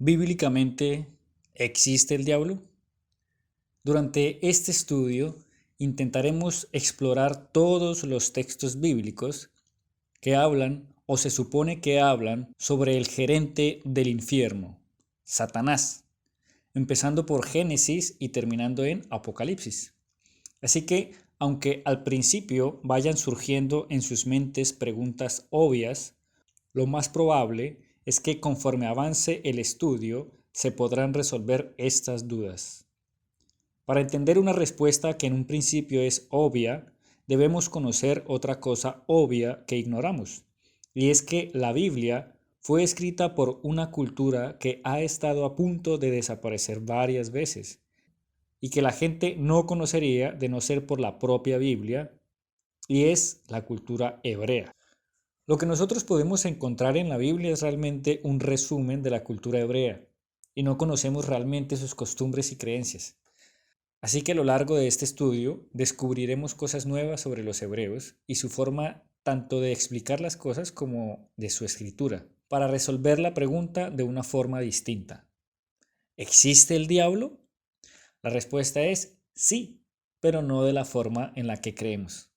Bíblicamente, ¿existe el diablo? Durante este estudio intentaremos explorar todos los textos bíblicos que hablan o se supone que hablan sobre el gerente del infierno, Satanás, empezando por Génesis y terminando en Apocalipsis. Así que, aunque al principio vayan surgiendo en sus mentes preguntas obvias, lo más probable es que conforme avance el estudio se podrán resolver estas dudas. Para entender una respuesta que en un principio es obvia, debemos conocer otra cosa obvia que ignoramos, y es que la Biblia fue escrita por una cultura que ha estado a punto de desaparecer varias veces, y que la gente no conocería de no ser por la propia Biblia, y es la cultura hebrea. Lo que nosotros podemos encontrar en la Biblia es realmente un resumen de la cultura hebrea, y no conocemos realmente sus costumbres y creencias. Así que a lo largo de este estudio descubriremos cosas nuevas sobre los hebreos y su forma tanto de explicar las cosas como de su escritura, para resolver la pregunta de una forma distinta. ¿Existe el diablo? La respuesta es sí, pero no de la forma en la que creemos.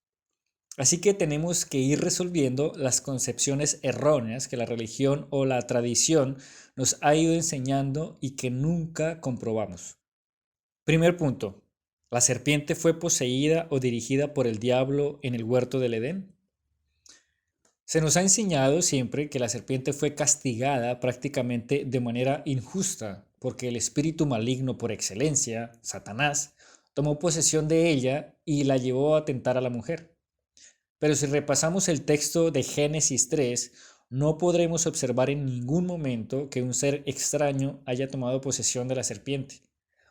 Así que tenemos que ir resolviendo las concepciones erróneas que la religión o la tradición nos ha ido enseñando y que nunca comprobamos. Primer punto. ¿La serpiente fue poseída o dirigida por el diablo en el huerto del Edén? Se nos ha enseñado siempre que la serpiente fue castigada prácticamente de manera injusta, porque el espíritu maligno por excelencia, Satanás, tomó posesión de ella y la llevó a tentar a la mujer. Pero si repasamos el texto de Génesis 3, no podremos observar en ningún momento que un ser extraño haya tomado posesión de la serpiente,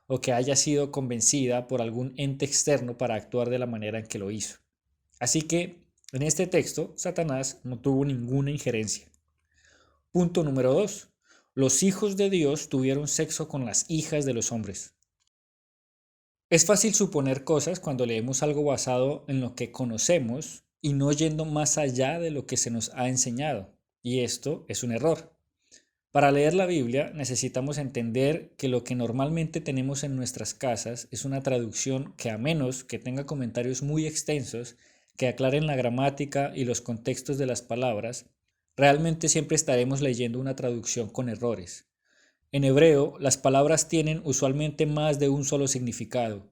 o que haya sido convencida por algún ente externo para actuar de la manera en que lo hizo. Así que, en este texto, Satanás no tuvo ninguna injerencia. Punto número 2. Los hijos de Dios tuvieron sexo con las hijas de los hombres. Es fácil suponer cosas cuando leemos algo basado en lo que conocemos y no yendo más allá de lo que se nos ha enseñado, y esto es un error. Para leer la Biblia necesitamos entender que lo que normalmente tenemos en nuestras casas es una traducción que, a menos que tenga comentarios muy extensos que aclaren la gramática y los contextos de las palabras, realmente siempre estaremos leyendo una traducción con errores. En hebreo, las palabras tienen usualmente más de un solo significado,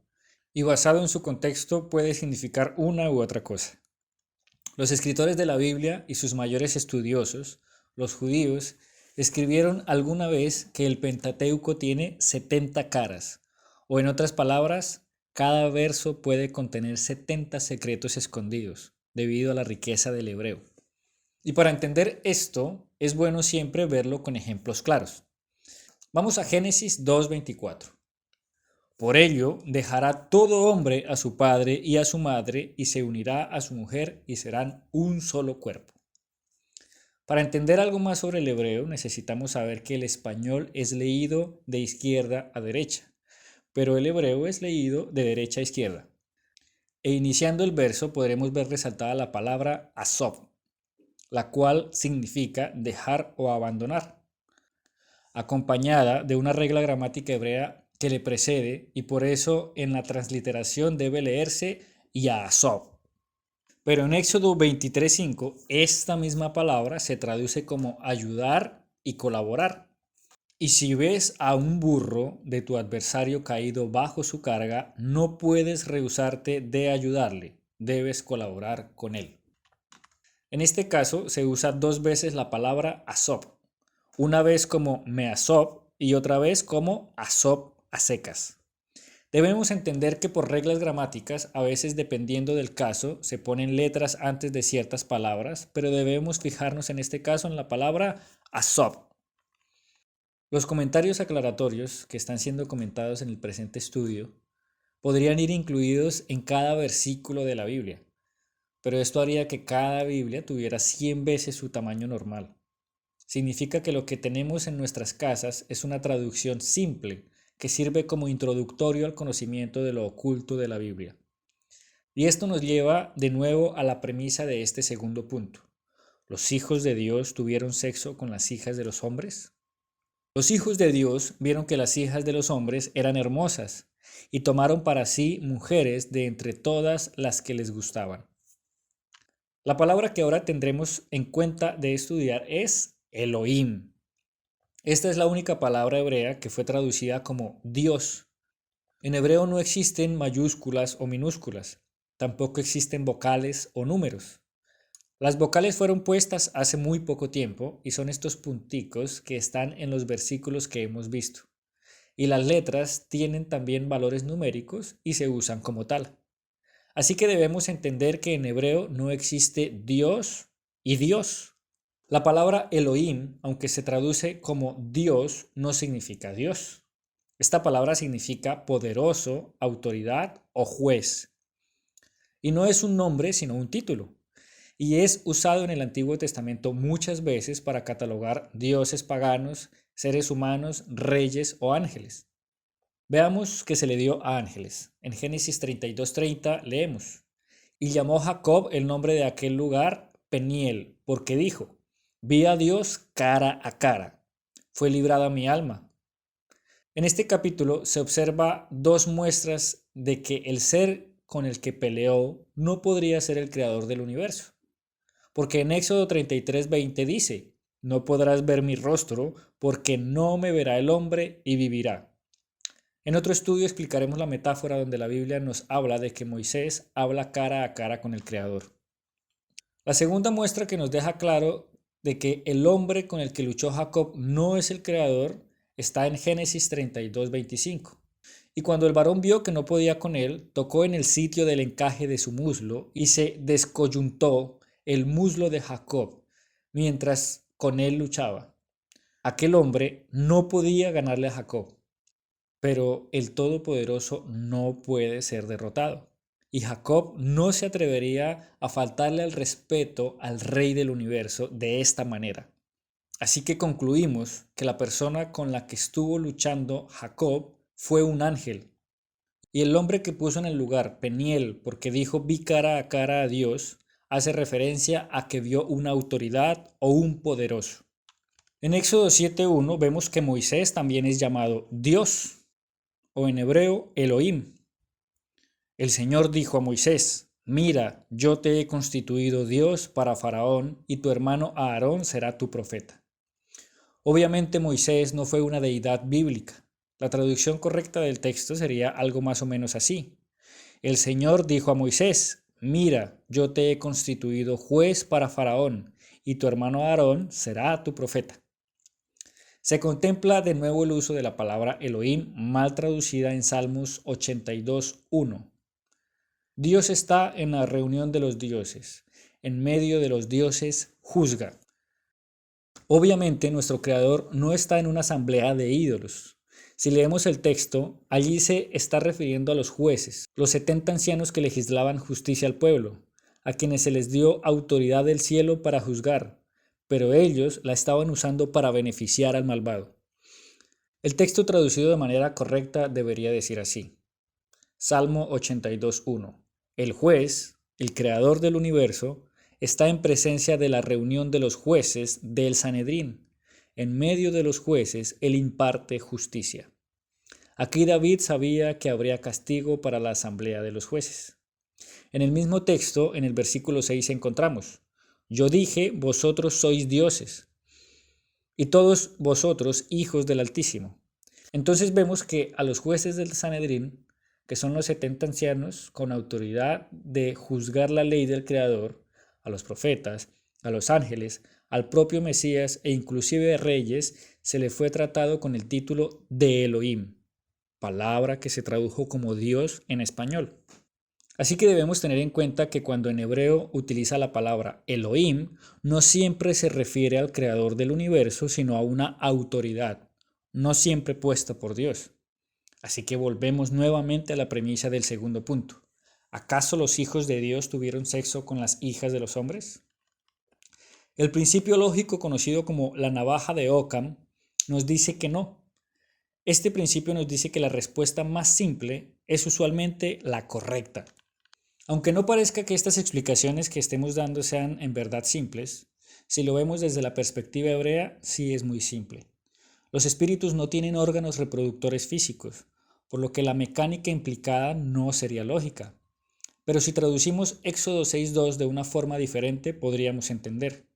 y basado en su contexto puede significar una u otra cosa. Los escritores de la Biblia y sus mayores estudiosos, los judíos, escribieron alguna vez que el Pentateuco tiene 70 caras, o en otras palabras, cada verso puede contener 70 secretos escondidos, debido a la riqueza del hebreo. Y para entender esto, es bueno siempre verlo con ejemplos claros. Vamos a Génesis 2:24. Por ello dejará todo hombre a su padre y a su madre y se unirá a su mujer y serán un solo cuerpo. Para entender algo más sobre el hebreo necesitamos saber que el español es leído de izquierda a derecha, pero el hebreo es leído de derecha a izquierda. E iniciando el verso podremos ver resaltada la palabra asob, la cual significa dejar o abandonar, acompañada de una regla gramática hebrea que le precede y por eso en la transliteración debe leerse Yasob. Pero en Éxodo 23:5 esta misma palabra se traduce como ayudar y colaborar. Y si ves a un burro de tu adversario caído bajo su carga, no puedes rehusarte de ayudarle, debes colaborar con él. En este caso se usa dos veces la palabra asob, una vez como measob y otra vez como asob a secas. Debemos entender que por reglas gramáticas, a veces dependiendo del caso, se ponen letras antes de ciertas palabras, pero debemos fijarnos en este caso en la palabra asob. Los comentarios aclaratorios que están siendo comentados en el presente estudio podrían ir incluidos en cada versículo de la Biblia, pero esto haría que cada Biblia tuviera 100 veces su tamaño normal. Significa que lo que tenemos en nuestras casas es una traducción simple que sirve como introductorio al conocimiento de lo oculto de la Biblia. Y esto nos lleva de nuevo a la premisa de este segundo punto. ¿Los hijos de Dios tuvieron sexo con las hijas de los hombres? Los hijos de Dios vieron que las hijas de los hombres eran hermosas y tomaron para sí mujeres de entre todas las que les gustaban. La palabra que ahora tendremos en cuenta de estudiar es Elohim. Esta es la única palabra hebrea que fue traducida como Dios. En hebreo no existen mayúsculas o minúsculas, tampoco existen vocales o números. Las vocales fueron puestas hace muy poco tiempo y son estos punticos que están en los versículos que hemos visto. Y las letras tienen también valores numéricos y se usan como tal. Así que debemos entender que en hebreo no existe Dios y Dios. La palabra Elohim, aunque se traduce como Dios, no significa Dios. Esta palabra significa poderoso, autoridad o juez. Y no es un nombre, sino un título. Y es usado en el Antiguo Testamento muchas veces para catalogar dioses paganos, seres humanos, reyes o ángeles. Veamos qué se le dio a ángeles. En Génesis 32:30 leemos: Y llamó Jacob el nombre de aquel lugar Peniel, porque dijo: Vi a Dios cara a cara. Fue librada mi alma. En este capítulo se observa dos muestras de que el ser con el que peleó no podría ser el creador del universo. Porque en Éxodo 33:20 dice: No podrás ver mi rostro, porque no me verá el hombre y vivirá. En otro estudio explicaremos la metáfora donde la Biblia nos habla de que Moisés habla cara a cara con el Creador. La segunda muestra que nos deja claro de que el hombre con el que luchó Jacob no es el Creador está en Génesis 32:25. Y cuando el varón vio que no podía con él, tocó en el sitio del encaje de su muslo y se descoyuntó el muslo de Jacob mientras con él luchaba. Aquel hombre no podía ganarle a Jacob. Pero el Todopoderoso no puede ser derrotado. Y Jacob no se atrevería a faltarle al respeto al Rey del universo de esta manera. Así que concluimos que la persona con la que estuvo luchando Jacob fue un ángel. Y el hombre que puso en el lugar Peniel porque dijo vi cara a cara a Dios, hace referencia a que vio una autoridad o un poderoso. En Éxodo 7:1 vemos que Moisés también es llamado Dios, o en hebreo Elohim. El Señor dijo a Moisés: Mira, yo te he constituido Dios para Faraón y tu hermano Aarón será tu profeta. Obviamente Moisés no fue una deidad bíblica. La traducción correcta del texto sería algo más o menos así. El Señor dijo a Moisés: Mira, yo te he constituido juez para Faraón y tu hermano Aarón será tu profeta. Se contempla de nuevo el uso de la palabra Elohim mal traducida en Salmos 82:1. Dios está en la reunión de los dioses, en medio de los dioses juzga. Obviamente nuestro Creador no está en una asamblea de ídolos. Si leemos el texto, allí se está refiriendo a los jueces, los 70 ancianos que legislaban justicia al pueblo, a quienes se les dio autoridad del cielo para juzgar, pero ellos la estaban usando para beneficiar al malvado. El texto traducido de manera correcta debería decir así: Salmo 82:1. El juez, el creador del universo, está en presencia de la reunión de los jueces del Sanedrín. En medio de los jueces, él imparte justicia. Aquí David sabía que habría castigo para la asamblea de los jueces. En el mismo texto, en el versículo 6 encontramos: Yo dije, vosotros sois dioses, y todos vosotros hijos del Altísimo. Entonces vemos que a los jueces del Sanedrín, que son los 70 ancianos con autoridad de juzgar la ley del Creador, a los profetas, a los ángeles, al propio Mesías e inclusive a reyes, se le fue tratado con el título de Elohim, palabra que se tradujo como Dios en español. Así que debemos tener en cuenta que cuando en hebreo utiliza la palabra Elohim, no siempre se refiere al creador del universo, sino a una autoridad, no siempre puesta por Dios. Así que volvemos nuevamente a la premisa del segundo punto. ¿Acaso los hijos de Dios tuvieron sexo con las hijas de los hombres? El principio lógico conocido como la navaja de Occam nos dice que no. Este principio nos dice que la respuesta más simple es usualmente la correcta. Aunque no parezca que estas explicaciones que estemos dando sean en verdad simples, si lo vemos desde la perspectiva hebrea, sí es muy simple. Los espíritus no tienen órganos reproductores físicos, por lo que la mecánica implicada no sería lógica. Pero si traducimos Éxodo 6.2 de una forma diferente, podríamos entender.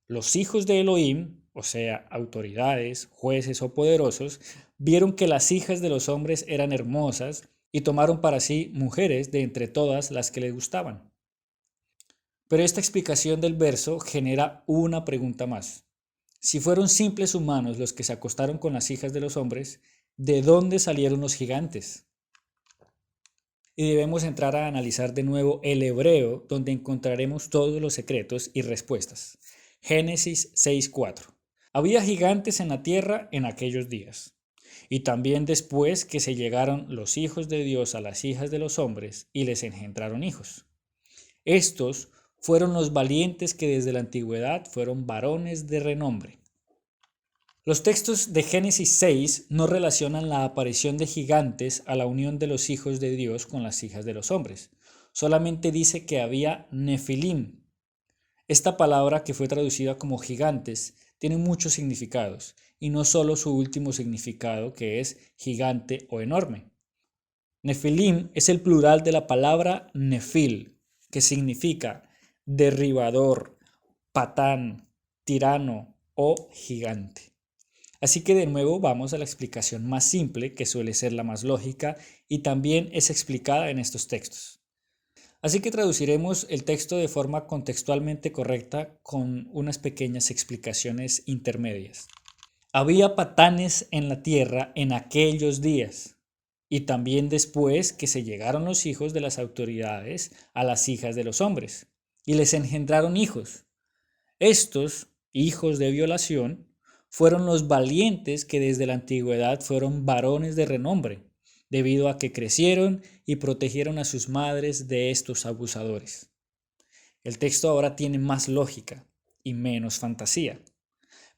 Los hijos de Elohim, o sea, autoridades, jueces o poderosos, vieron que las hijas de los hombres eran hermosas y tomaron para sí mujeres de entre todas las que les gustaban. Pero esta explicación del verso genera una pregunta más. Si fueron simples humanos los que se acostaron con las hijas de los hombres, ¿de dónde salieron los gigantes? Y debemos entrar a analizar de nuevo el hebreo, donde encontraremos todos los secretos y respuestas. Génesis 6:4. Había gigantes en la tierra en aquellos días. Y también después que se llegaron los hijos de Dios a las hijas de los hombres y les engendraron hijos. Estos fueron los valientes que desde la antigüedad fueron varones de renombre. Los textos de Génesis 6 no relacionan la aparición de gigantes a la unión de los hijos de Dios con las hijas de los hombres. Solamente dice que había nefilim. Esta palabra, que fue traducida como gigantes, tiene muchos significados, y no solo su último significado, que es gigante o enorme. Nefilim es el plural de la palabra nefil, que significa derribador, patán, tirano o gigante. Así que de nuevo vamos a la explicación más simple, que suele ser la más lógica y también es explicada en estos textos. Así que traduciremos el texto de forma contextualmente correcta con unas pequeñas explicaciones intermedias. Había patanes en la tierra en aquellos días, y también después que se llegaron los hijos de las autoridades a las hijas de los hombres, y les engendraron hijos. Estos, hijos de violación, fueron los valientes que desde la antigüedad fueron varones de renombre, debido a que crecieron y protegieron a sus madres de estos abusadores. El texto ahora tiene más lógica y menos fantasía,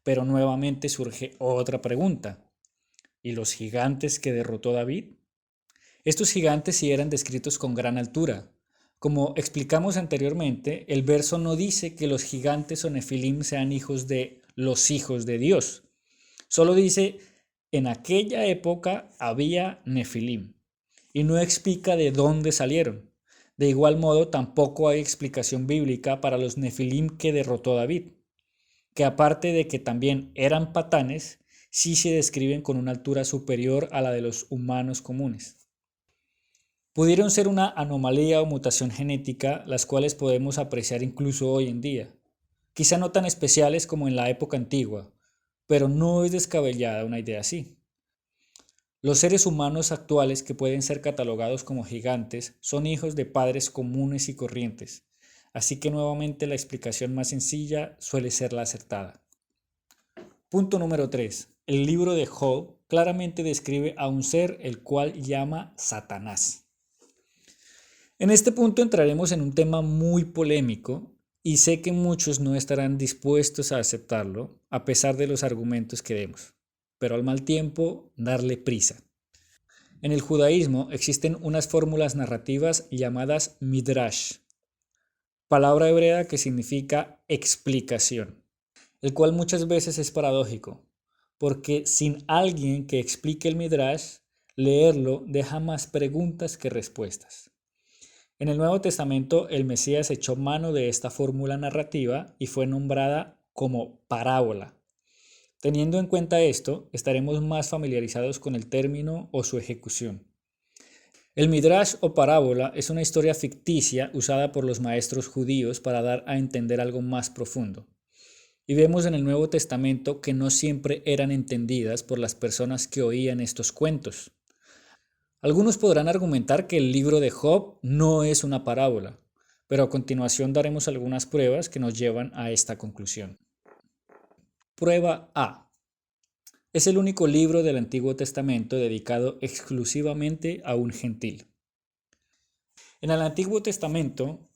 pero nuevamente surge otra pregunta. ¿Y los gigantes que derrotó David? Estos gigantes sí eran descritos con gran altura. Como explicamos anteriormente, el verso no dice que los gigantes o nefilim sean hijos de los hijos de Dios. Solo dice, en aquella época había nefilim, y no explica de dónde salieron. De igual modo, tampoco hay explicación bíblica para los nefilim que derrotó David, que aparte de que también eran patanes, sí se describen con una altura superior a la de los humanos comunes. Pudieron ser una anomalía o mutación genética, las cuales podemos apreciar incluso hoy en día. Quizá no tan especiales como en la época antigua, pero no es descabellada una idea así. Los seres humanos actuales que pueden ser catalogados como gigantes son hijos de padres comunes y corrientes, así que nuevamente la explicación más sencilla suele ser la acertada. Punto número 3. El libro de Job claramente describe a un ser el cual llama Satanás. En este punto entraremos en un tema muy polémico y sé que muchos no estarán dispuestos a aceptarlo a pesar de los argumentos que demos, pero al mal tiempo darle prisa. En el judaísmo existen unas fórmulas narrativas llamadas midrash, palabra hebrea que significa explicación, el cual muchas veces es paradójico, porque sin alguien que explique el midrash, leerlo deja más preguntas que respuestas. En el Nuevo Testamento, el Mesías echó mano de esta fórmula narrativa y fue nombrada como parábola. Teniendo en cuenta esto, estaremos más familiarizados con el término o su ejecución. El midrash o parábola es una historia ficticia usada por los maestros judíos para dar a entender algo más profundo. Y vemos en el Nuevo Testamento que no siempre eran entendidas por las personas que oían estos cuentos. Algunos podrán argumentar que el libro de Job no es una parábola, pero a continuación daremos algunas pruebas que nos llevan a esta conclusión. Prueba A. Es el único libro del Antiguo Testamento dedicado exclusivamente a un gentil. En el Antiguo Testamento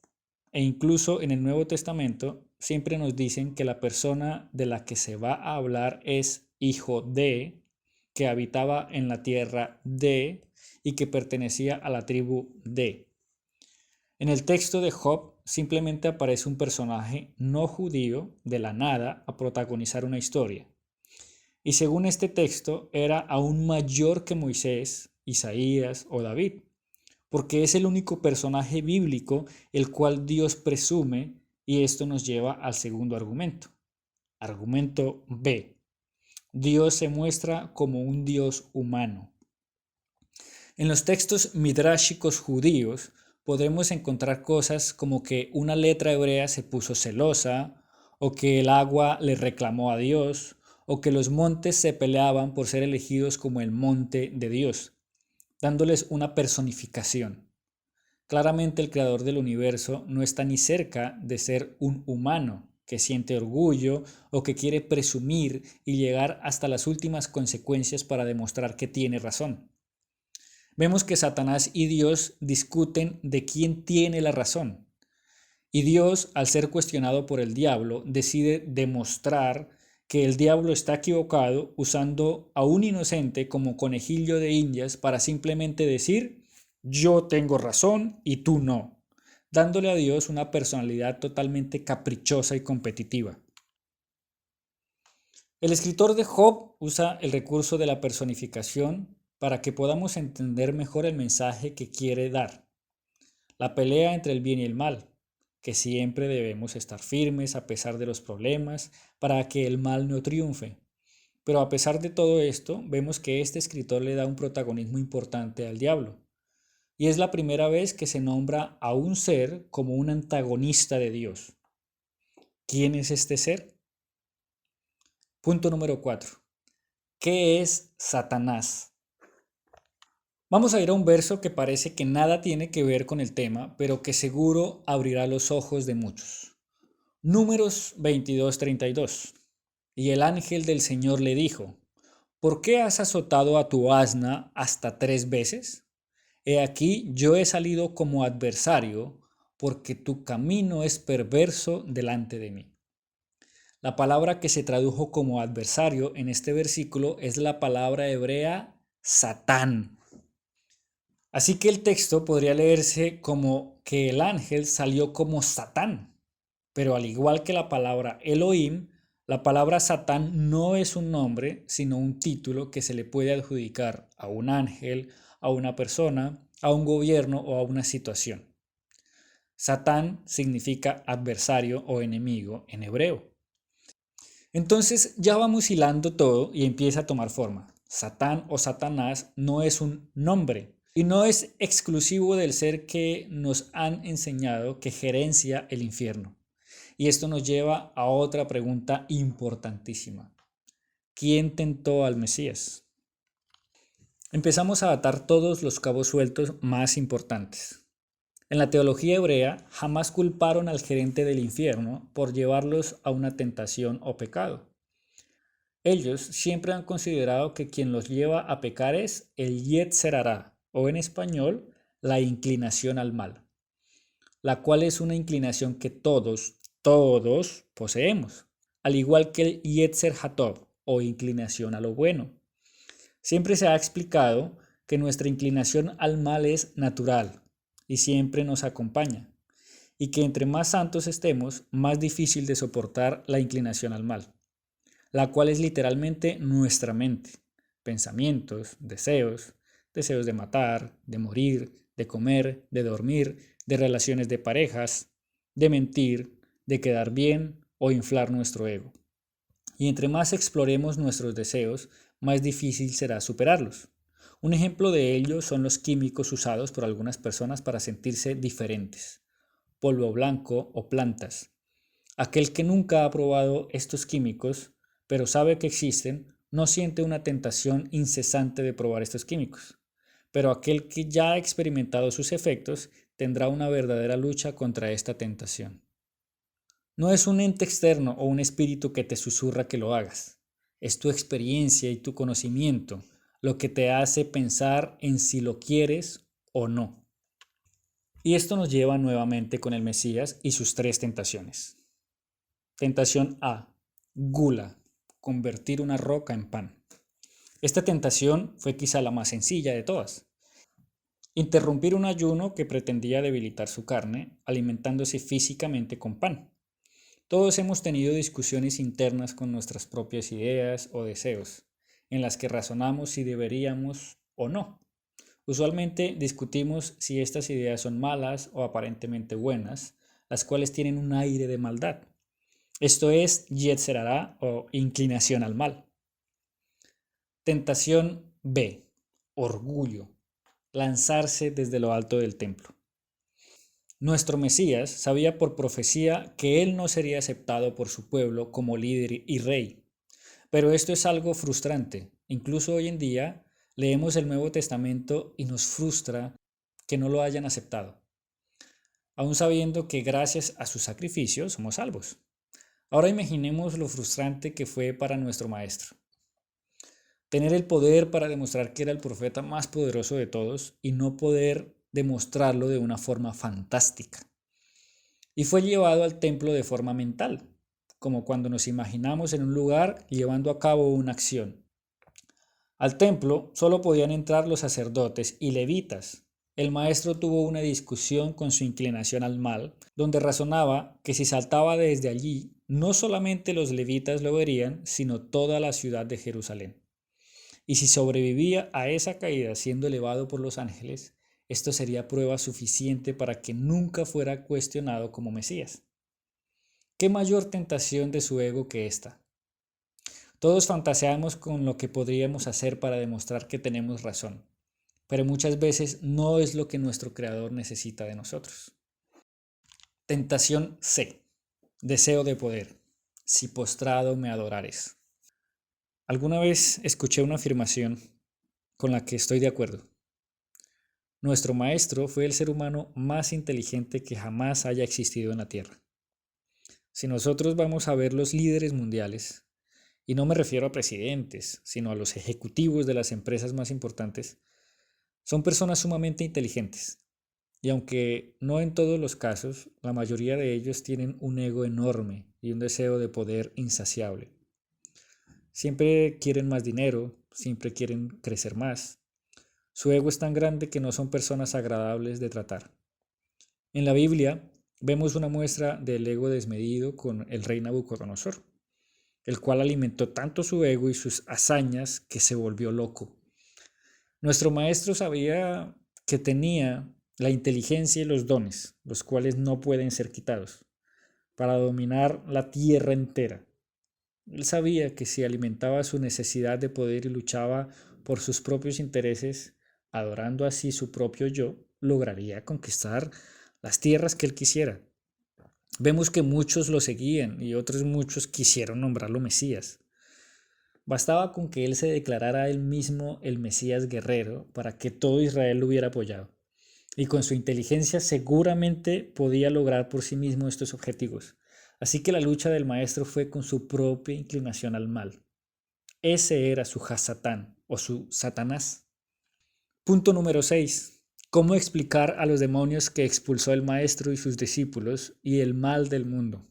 e incluso en el Nuevo Testamento siempre nos dicen que la persona de la que se va a hablar es hijo de, que habitaba en la tierra de y que pertenecía a la tribu de. En el texto de Job simplemente aparece un personaje no judío de la nada a protagonizar una historia. y según este texto era aún mayor que Moisés, Isaías o David, porque es el único personaje bíblico el cual Dios presume, y esto nos lleva al segundo argumento. Argumento B. Dios se muestra como un Dios humano. En los textos midráshicos judíos podemos encontrar cosas como que una letra hebrea se puso celosa, o que el agua le reclamó a Dios, o que los montes se peleaban por ser elegidos como el monte de Dios, dándoles una personificación. Claramente el creador del universo no está ni cerca de ser un humano que siente orgullo o que quiere presumir y llegar hasta las últimas consecuencias para demostrar que tiene razón. Vemos que Satanás y Dios discuten de quién tiene la razón. Y Dios, al ser cuestionado por el diablo, decide demostrar que el diablo está equivocado usando a un inocente como conejillo de indias para simplemente decir, yo tengo razón y tú no, dándole a Dios una personalidad totalmente caprichosa y competitiva. El escritor de Job usa el recurso de la personificación para que podamos entender mejor el mensaje que quiere dar. La pelea entre el bien y el mal, que siempre debemos estar firmes a pesar de los problemas para que el mal no triunfe. Pero a pesar de todo esto, vemos que este escritor le da un protagonismo importante al diablo. Y es la primera vez que se nombra a un ser como un antagonista de Dios. ¿Quién es este ser? Punto número 4. ¿Qué es Satanás? Vamos a ir a un verso que parece que nada tiene que ver con el tema, pero que seguro abrirá los ojos de muchos. Números 22:32. Y el ángel del Señor le dijo, ¿por qué has azotado a tu asna hasta 3 veces? He aquí, yo he salido como adversario, porque tu camino es perverso delante de mí. La palabra que se tradujo como adversario en este versículo es la palabra hebrea Satán. Así que el texto podría leerse como que el ángel salió como Satán, pero al igual que la palabra Elohim, la palabra Satán no es un nombre, sino un título que se le puede adjudicar a un ángel, a una persona, a un gobierno o a una situación. Satán significa adversario o enemigo en hebreo. Entonces ya vamos hilando todo y empieza a tomar forma. Satán o Satanás no es un nombre y no es exclusivo del ser que nos han enseñado que gerencia el infierno. Y esto nos lleva a otra pregunta importantísima. ¿Quién tentó al Mesías? Empezamos a atar todos los cabos sueltos más importantes. En la teología hebrea jamás culparon al gerente del infierno por llevarlos a una tentación o pecado. Ellos siempre han considerado que quien los lleva a pecar es el Yetzer Hará, o en español, la inclinación al mal, la cual es una inclinación que todos poseemos, al igual que el Yetzer Hatov, o inclinación a lo bueno. Siempre se ha explicado que nuestra inclinación al mal es natural y siempre nos acompaña, y que entre más santos estemos, más difícil de soportar la inclinación al mal, la cual es literalmente nuestra mente, pensamientos, deseos de matar, de morir, de comer, de dormir, de relaciones de parejas, de mentir, de quedar bien o inflar nuestro ego. Y entre más exploremos nuestros deseos, más difícil será superarlos. Un ejemplo de ello son los químicos usados por algunas personas para sentirse diferentes, polvo blanco o plantas. Aquel que nunca ha probado estos químicos, pero sabe que existen, no siente una tentación incesante de probar estos químicos. Pero aquel que ya ha experimentado sus efectos tendrá una verdadera lucha contra esta tentación. No es un ente externo o un espíritu que te susurra que lo hagas. Es tu experiencia y tu conocimiento lo que te hace pensar en si lo quieres o no. Y esto nos lleva nuevamente con el Mesías y sus 3 tentaciones. Tentación A. Gula. Convertir una roca en pan. Esta tentación fue quizá la más sencilla de todas. Interrumpir un ayuno que pretendía debilitar su carne, alimentándose físicamente con pan. Todos hemos tenido discusiones internas con nuestras propias ideas o deseos, en las que razonamos si deberíamos o no. Usualmente discutimos si estas ideas son malas o aparentemente buenas, las cuales tienen un aire de maldad. Esto es Yetzer Hará o inclinación al mal. Tentación B. Orgullo. Lanzarse desde lo alto del templo. Nuestro Mesías sabía por profecía que él no sería aceptado por su pueblo como líder y rey. Pero esto es algo frustrante. Incluso hoy en día leemos el Nuevo Testamento y nos frustra que no lo hayan aceptado, aun sabiendo que gracias a su sacrificio somos salvos. Ahora imaginemos lo frustrante que fue para nuestro Maestro. Tener el poder para demostrar que era el profeta más poderoso de todos y no poder demostrarlo de una forma fantástica. Y fue llevado al templo de forma mental, como cuando nos imaginamos en un lugar llevando a cabo una acción. Al templo solo podían entrar los sacerdotes y levitas. El maestro tuvo una discusión con su inclinación al mal, donde razonaba que si saltaba desde allí, no solamente los levitas lo verían, sino toda la ciudad de Jerusalén. Y si sobrevivía a esa caída siendo elevado por los ángeles, esto sería prueba suficiente para que nunca fuera cuestionado como Mesías. ¿Qué mayor tentación de su ego que esta? Todos fantaseamos con lo que podríamos hacer para demostrar que tenemos razón, pero muchas veces no es lo que nuestro Creador necesita de nosotros. Tentación C. Deseo de poder. Si postrado me adorares. Alguna vez escuché una afirmación con la que estoy de acuerdo. Nuestro maestro fue el ser humano más inteligente que jamás haya existido en la Tierra. Si nosotros vamos a ver los líderes mundiales, y no me refiero a presidentes, sino a los ejecutivos de las empresas más importantes, son personas sumamente inteligentes. Y aunque no en todos los casos, la mayoría de ellos tienen un ego enorme y un deseo de poder insaciable. Siempre quieren más dinero, siempre quieren crecer más. Su ego es tan grande que no son personas agradables de tratar. En la Biblia vemos una muestra del ego desmedido con el rey Nabucodonosor, el cual alimentó tanto su ego y sus hazañas que se volvió loco. Nuestro maestro sabía que tenía la inteligencia y los dones, los cuales no pueden ser quitados, para dominar la tierra entera. Él sabía que si alimentaba su necesidad de poder y luchaba por sus propios intereses, adorando así su propio yo, lograría conquistar las tierras que él quisiera. Vemos que muchos lo seguían y otros muchos quisieron nombrarlo Mesías. Bastaba con que él se declarara a él mismo el Mesías guerrero para que todo Israel lo hubiera apoyado. Y con su inteligencia seguramente podía lograr por sí mismo estos objetivos. Así que la lucha del maestro fue con su propia inclinación al mal. Ese era su Hasatán o su Satanás. Punto número 6. ¿Cómo explicar a los demonios que expulsó el maestro y sus discípulos y el mal del mundo?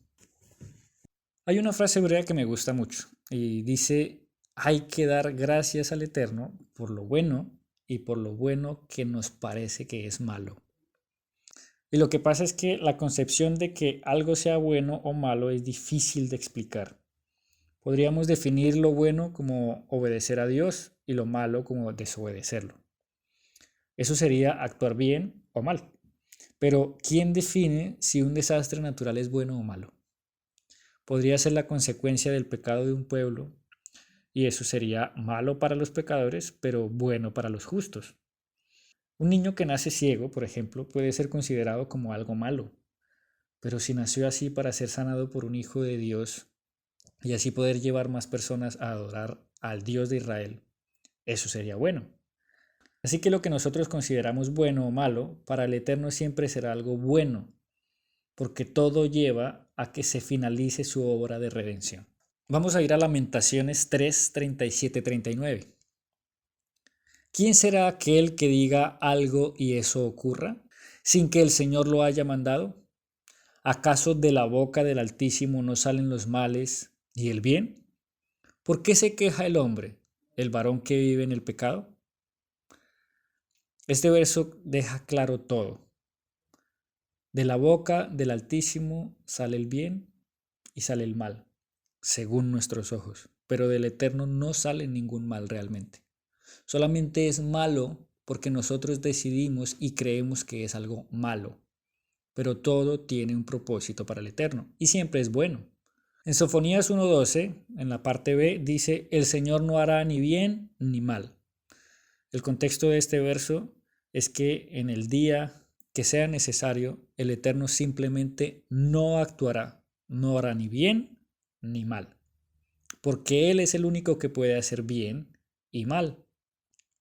Hay una frase hebrea que me gusta mucho y dice, hay que dar gracias al Eterno por lo bueno y por lo bueno que nos parece que es malo. Y lo que pasa es que la concepción de que algo sea bueno o malo es difícil de explicar. Podríamos definir lo bueno como obedecer a Dios y lo malo como desobedecerlo. Eso sería actuar bien o mal. Pero ¿quién define si un desastre natural es bueno o malo? Podría ser la consecuencia del pecado de un pueblo y eso sería malo para los pecadores, pero bueno para los justos. Un niño que nace ciego, por ejemplo, puede ser considerado como algo malo, pero si nació así para ser sanado por un hijo de Dios y así poder llevar más personas a adorar al Dios de Israel, eso sería bueno. Así que lo que nosotros consideramos bueno o malo, para el Eterno siempre será algo bueno, porque todo lleva a que se finalice su obra de redención. Vamos a ir a Lamentaciones 3, 37, 39. ¿Quién será aquel que diga algo y eso ocurra, sin que el Señor lo haya mandado? ¿Acaso de la boca del Altísimo no salen los males y el bien? ¿Por qué se queja el hombre, el varón que vive en el pecado? Este verso deja claro todo. De la boca del Altísimo sale el bien y sale el mal, según nuestros ojos, pero del Eterno no sale ningún mal realmente. Solamente es malo porque nosotros decidimos y creemos que es algo malo, pero todo tiene un propósito para el Eterno y siempre es bueno. En Sofonías 1:12, en la parte B, dice: el Señor no hará ni bien ni mal. El contexto de este verso es que en el día que sea necesario, el Eterno simplemente no actuará, no hará ni bien ni mal, porque Él es el único que puede hacer bien y mal.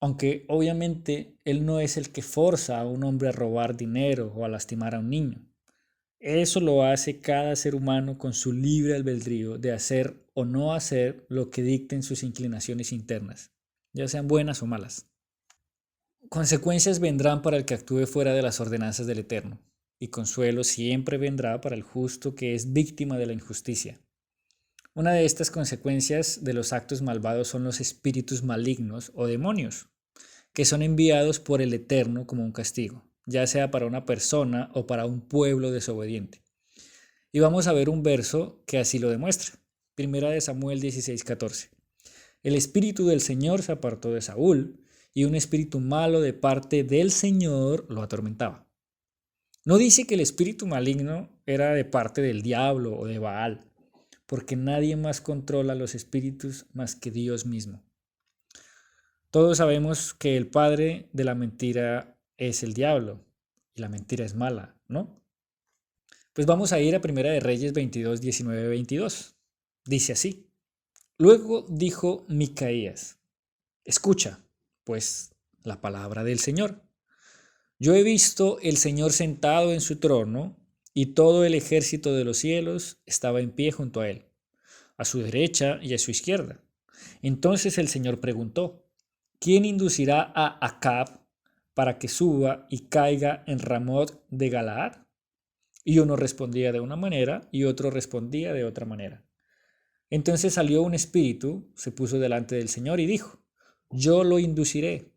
Aunque obviamente Él no es el que forza a un hombre a robar dinero o a lastimar a un niño. Eso lo hace cada ser humano con su libre albedrío de hacer o no hacer lo que dicten sus inclinaciones internas, ya sean buenas o malas. Consecuencias vendrán para el que actúe fuera de las ordenanzas del Eterno, y consuelo siempre vendrá para el justo que es víctima de la injusticia. Una de estas consecuencias de los actos malvados son los espíritus malignos o demonios, que son enviados por el Eterno como un castigo, ya sea para una persona o para un pueblo desobediente. Y vamos a ver un verso que así lo demuestra. Primera de Samuel 16:14. El espíritu del Señor se apartó de Saúl, y un espíritu malo de parte del Señor lo atormentaba. No dice que el espíritu maligno era de parte del diablo o de Baal, porque nadie más controla los espíritus más que Dios mismo. Todos sabemos que el padre de la mentira es el diablo, y la mentira es mala, ¿no? Pues vamos a ir a Primera de Reyes 22, 19, 22. Dice así: luego dijo Micaías: escucha, pues, la palabra del Señor. Yo he visto el Señor sentado en su trono, y todo el ejército de los cielos estaba en pie junto a él, a su derecha y a su izquierda. Entonces el Señor preguntó: ¿quién inducirá a Acab para que suba y caiga en Ramot de Galaad? Y uno respondía de una manera y otro respondía de otra manera. Entonces salió un espíritu, se puso delante del Señor y dijo: yo lo induciré.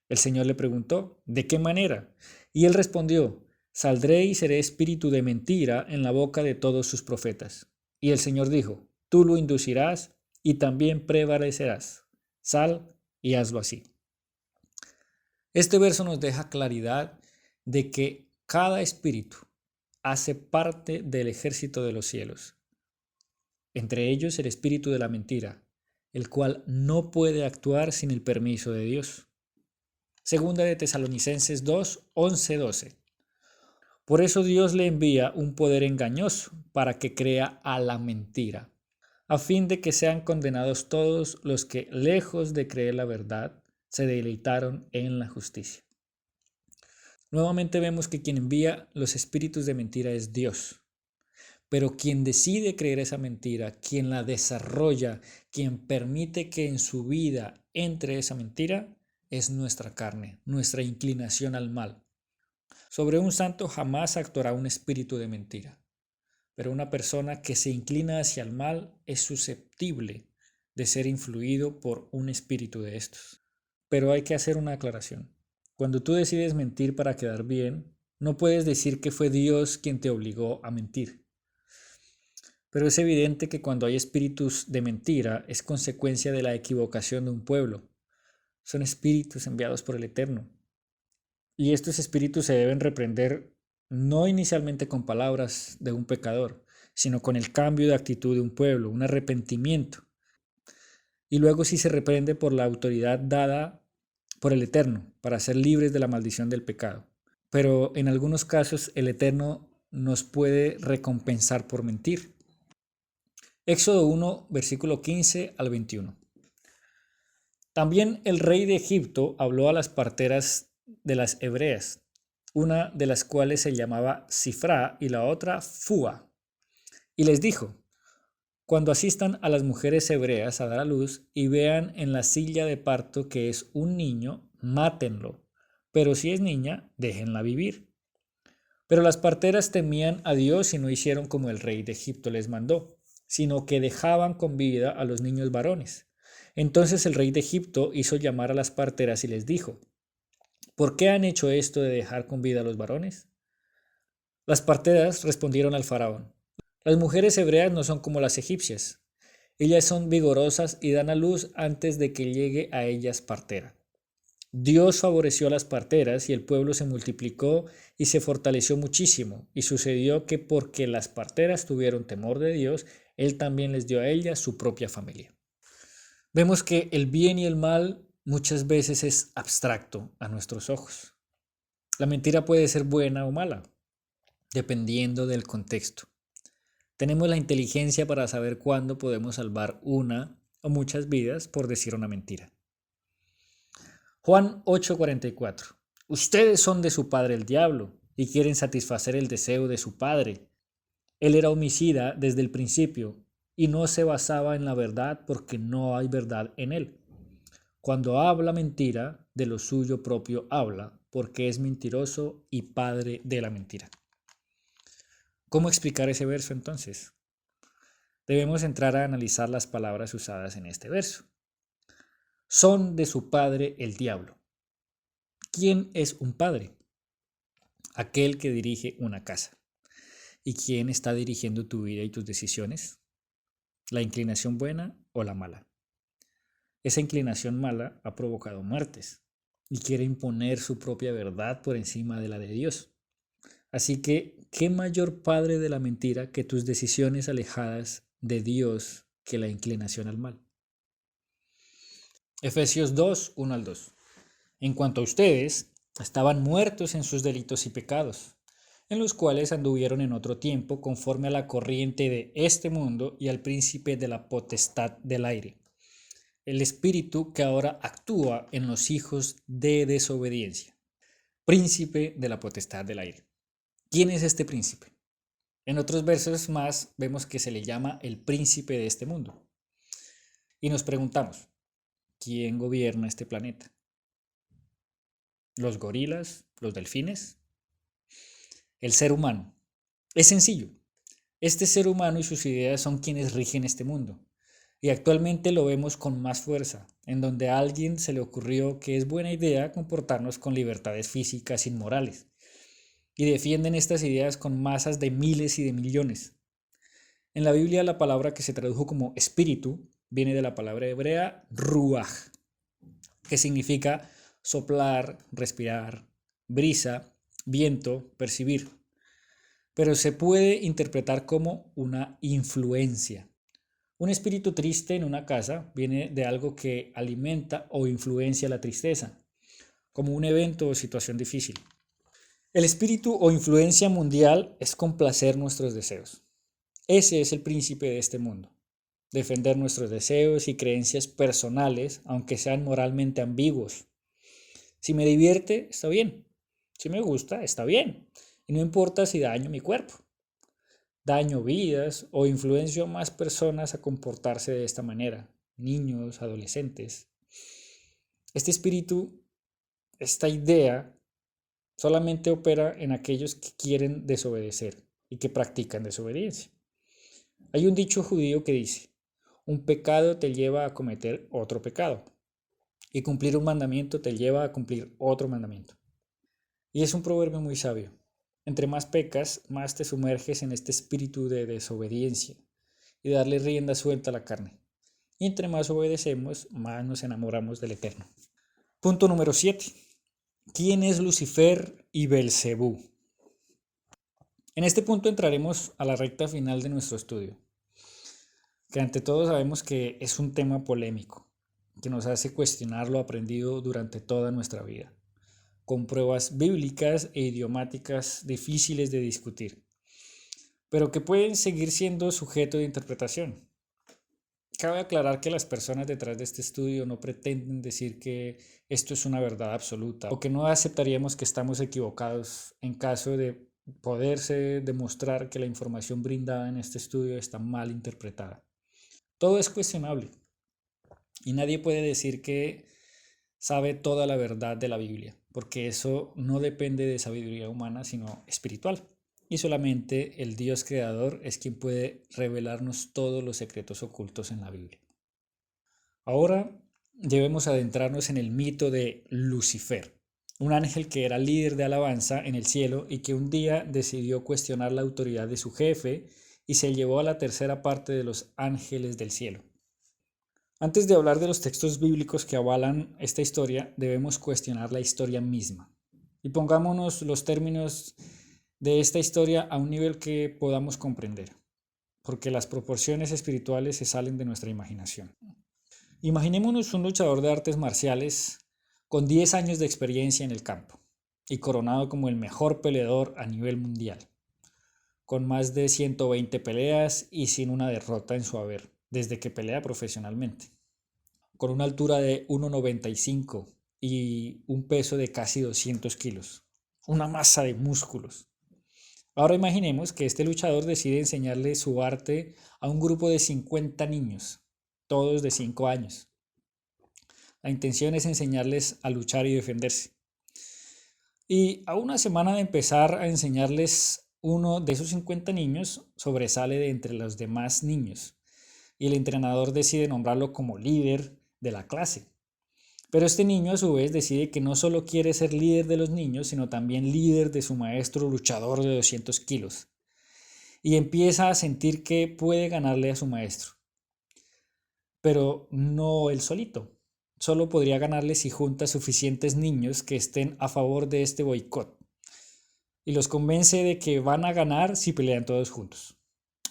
El Señor le preguntó: ¿de qué manera? Y él respondió: saldré y seré espíritu de mentira en la boca de todos sus profetas. Y el Señor dijo: tú lo inducirás y también prevalecerás. Sal y hazlo así. Este verso nos deja claridad de que cada espíritu hace parte del ejército de los cielos, entre ellos el espíritu de la mentira, el cual no puede actuar sin el permiso de Dios. Segunda de Tesalonicenses 2, 11, 12. Por eso Dios le envía un poder engañoso para que crea a la mentira, a fin de que sean condenados todos los que, lejos de creer la verdad, se deleitaron en la justicia. Nuevamente vemos que quien envía los espíritus de mentira es Dios. Pero quien decide creer esa mentira, quien la desarrolla, quien permite que en su vida entre esa mentira, es nuestra carne, nuestra inclinación al mal. Sobre un santo jamás actuará un espíritu de mentira, pero una persona que se inclina hacia el mal es susceptible de ser influido por un espíritu de estos. Pero hay que hacer una aclaración. Cuando tú decides mentir para quedar bien, no puedes decir que fue Dios quien te obligó a mentir. Pero es evidente que cuando hay espíritus de mentira es consecuencia de la equivocación de un pueblo. Son espíritus enviados por el Eterno. Y estos espíritus se deben reprender no inicialmente con palabras de un pecador, sino con el cambio de actitud de un pueblo, un arrepentimiento. Y luego sí se reprende por la autoridad dada por el Eterno para ser libres de la maldición del pecado. Pero en algunos casos el Eterno nos puede recompensar por mentir. Éxodo 1, versículo 15 al 21. También el rey de Egipto habló a las parteras de las hebreas, una de las cuales se llamaba Sifra y la otra Fua, y les dijo: cuando asistan a las mujeres hebreas a dar a luz y vean en la silla de parto que es un niño, mátenlo, pero si es niña, déjenla vivir. Pero las parteras temían a Dios y no hicieron como el rey de Egipto les mandó, sino que dejaban con vida a los niños varones. Entonces el rey de Egipto hizo llamar a las parteras y les dijo: ¿por qué han hecho esto de dejar con vida a los varones? Las parteras respondieron al faraón: Las mujeres hebreas no son como las egipcias. Ellas son vigorosas y dan a luz antes de que llegue a ellas partera. Dios favoreció a las parteras y el pueblo se multiplicó y se fortaleció muchísimo. Y sucedió que porque las parteras tuvieron temor de Dios, Él también les dio a ellas su propia familia. Vemos que el bien y el mal muchas veces es abstracto a nuestros ojos. La mentira puede ser buena o mala, dependiendo del contexto. Tenemos la inteligencia para saber cuándo podemos salvar una o muchas vidas por decir una mentira. Juan 8:44. Ustedes son de su padre el diablo y quieren satisfacer el deseo de su padre. Él era homicida desde el principio y no se basaba en la verdad porque no hay verdad en él. Cuando habla mentira, de lo suyo propio habla, porque es mentiroso y padre de la mentira. ¿Cómo explicar ese verso entonces? Debemos entrar a analizar las palabras usadas en este verso. Son de su padre el diablo. ¿Quién es un padre? Aquel que dirige una casa. ¿Y quién está dirigiendo tu vida y tus decisiones? ¿La inclinación buena o la mala? Esa inclinación mala ha provocado muertes y quiere imponer su propia verdad por encima de la de Dios. Así que, ¿qué mayor padre de la mentira que tus decisiones alejadas de Dios que la inclinación al mal? Efesios 2, 1 al 2. En cuanto a ustedes, estaban muertos en sus delitos y pecados, en los cuales anduvieron en otro tiempo conforme a la corriente de este mundo y al príncipe de la potestad del aire, el espíritu que ahora actúa en los hijos de desobediencia. Príncipe de la potestad del aire. ¿Quién es este príncipe? En otros versos más vemos que se le llama el príncipe de este mundo. Y nos preguntamos, ¿quién gobierna este planeta? ¿Los gorilas? ¿Los delfines? El ser humano. Es sencillo. Este ser humano y sus ideas son quienes rigen este mundo. Y actualmente lo vemos con más fuerza, en donde a alguien se le ocurrió que es buena idea comportarnos con libertades físicas inmorales. Y defienden estas ideas con masas de miles y de millones. En la Biblia la palabra que se tradujo como espíritu viene de la palabra hebrea ruach, que significa soplar, respirar, brisa, viento, percibir. Pero se puede interpretar como una influencia. Un espíritu triste en una casa viene de algo que alimenta o influencia la tristeza, como un evento o situación difícil. El espíritu o influencia mundial es complacer nuestros deseos. Ese es el príncipe de este mundo. Defender nuestros deseos y creencias personales, aunque sean moralmente ambiguos. Si me divierte, está bien. Si me gusta, está bien. Y no importa si daño mi cuerpo, daño vidas o influencio a más personas a comportarse de esta manera, niños, adolescentes. Este espíritu, esta idea, solamente opera en aquellos que quieren desobedecer y que practican desobediencia. Hay un dicho judío que dice, un pecado te lleva a cometer otro pecado y cumplir un mandamiento te lleva a cumplir otro mandamiento. Y es un proverbio muy sabio. Entre más pecas, más te sumerges en este espíritu de desobediencia y darle rienda suelta a la carne. Y entre más obedecemos, más nos enamoramos del Eterno. Punto número 7. ¿Quién es Lucifer y Belcebú? En este punto entraremos a la recta final de nuestro estudio, que ante todo sabemos que es un tema polémico, que nos hace cuestionar lo aprendido durante toda nuestra vida, con pruebas bíblicas e idiomáticas difíciles de discutir, pero que pueden seguir siendo sujeto de interpretación. Cabe aclarar que las personas detrás de este estudio no pretenden decir que esto es una verdad absoluta o que no aceptaríamos que estamos equivocados en caso de poderse demostrar que la información brindada en este estudio está mal interpretada. Todo es cuestionable y nadie puede decir que sabe toda la verdad de la Biblia, porque eso no depende de sabiduría humana, sino espiritual. Y solamente el Dios creador es quien puede revelarnos todos los secretos ocultos en la Biblia. Ahora debemos adentrarnos en el mito de Lucifer, un ángel que era líder de alabanza en el cielo y que un día decidió cuestionar la autoridad de su jefe y se llevó a la tercera parte de los ángeles del cielo. Antes de hablar de los textos bíblicos que avalan esta historia, debemos cuestionar la historia misma. Y pongámonos los términos de esta historia a un nivel que podamos comprender, porque las proporciones espirituales se salen de nuestra imaginación. Imaginémonos un luchador de artes marciales con 10 años de experiencia en el campo y coronado como el mejor peleador a nivel mundial, con más de 120 peleas y sin una derrota en su haber, desde que pelea profesionalmente, con una altura de 1,95 y un peso de casi 200 kilos, una masa de músculos. Ahora imaginemos que este luchador decide enseñarle su arte a un grupo de 50 niños, todos de 5 años. La intención es enseñarles a luchar y defenderse. Y a una semana de empezar a enseñarles, uno de esos 50 niños sobresale de entre los demás niños y el entrenador decide nombrarlo como líder de la clase. Pero este niño a su vez decide que no solo quiere ser líder de los niños, sino también líder de su maestro luchador de 200 kilos. Y empieza a sentir que puede ganarle a su maestro. Pero no él solito. Solo podría ganarle si junta suficientes niños que estén a favor de este boicot. Y los convence de que van a ganar si pelean todos juntos.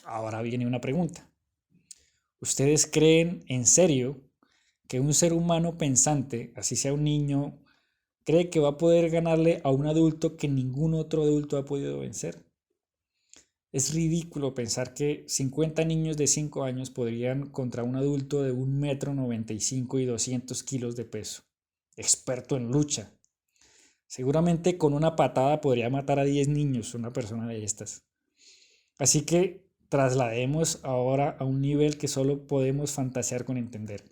Ahora viene una pregunta. ¿Ustedes creen en serio que un ser humano pensante, así sea un niño, cree que va a poder ganarle a un adulto que ningún otro adulto ha podido vencer? Es ridículo pensar que 50 niños de 5 años podrían contra un adulto de 1,95 m y 200 kilos de peso, experto en lucha. Seguramente con una patada podría matar a 10 niños una persona de estas. Así que traslademos ahora a un nivel que solo podemos fantasear con entender.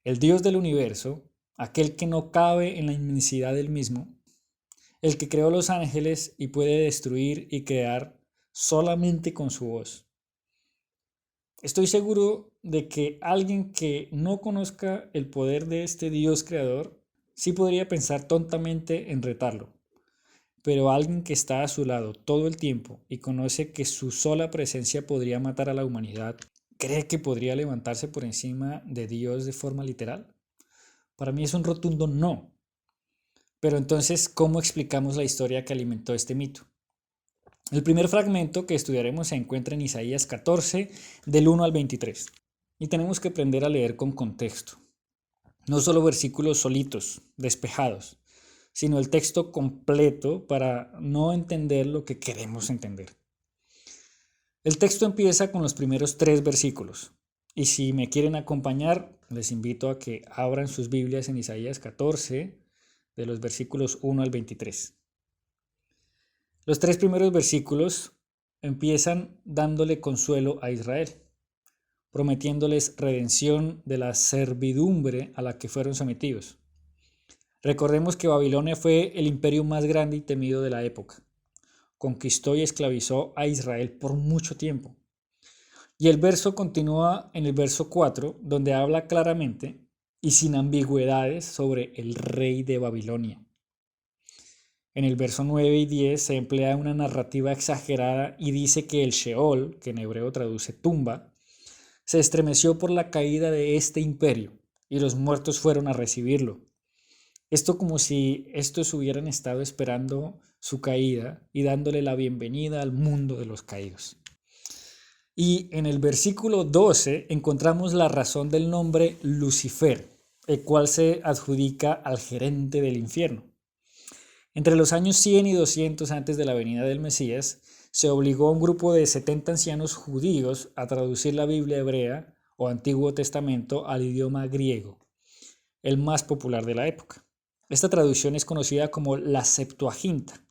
El Dios del universo, aquel que no cabe en la inmensidad del mismo, el que creó los ángeles y puede destruir y crear solamente con su voz. Estoy seguro de que alguien que no conozca el poder de este Dios creador sí podría pensar tontamente en retarlo, pero alguien que está a su lado todo el tiempo y conoce que su sola presencia podría matar a la humanidad, ¿cree que podría levantarse por encima de Dios de forma literal? Para mí es un rotundo no. Pero entonces, ¿cómo explicamos la historia que alimentó este mito? El primer fragmento que estudiaremos se encuentra en Isaías 14, del 1 al 23. Y tenemos que aprender a leer con contexto. No solo versículos solitos, despejados, sino el texto completo para no entender lo que queremos entender. El texto empieza con los primeros 3 versículos. Y si me quieren acompañar, les invito a que abran sus Biblias en Isaías 14, de los versículos 1 al 23. Los 3 primeros versículos empiezan dándole consuelo a Israel, prometiéndoles redención de la servidumbre a la que fueron sometidos. Recordemos que Babilonia fue el imperio más grande y temido de la época. Conquistó y esclavizó a Israel por mucho tiempo. Y el verso continúa en el verso 4, donde habla claramente y sin ambigüedades sobre el rey de Babilonia. En el verso 9 y 10 se emplea una narrativa exagerada y dice que el Sheol, que en hebreo traduce tumba, se estremeció por la caída de este imperio y los muertos fueron a recibirlo. Esto como si estos hubieran estado esperando su caída y dándole la bienvenida al mundo de los caídos. Y en el versículo 12 encontramos la razón del nombre Lucifer, el cual se adjudica al gerente del infierno. Entre los años 100 y 200 antes de la venida del Mesías, se obligó a un grupo de 70 ancianos judíos a traducir la Biblia hebrea o Antiguo Testamento al idioma griego, el más popular de la época. Esta traducción es conocida como la Septuaginta.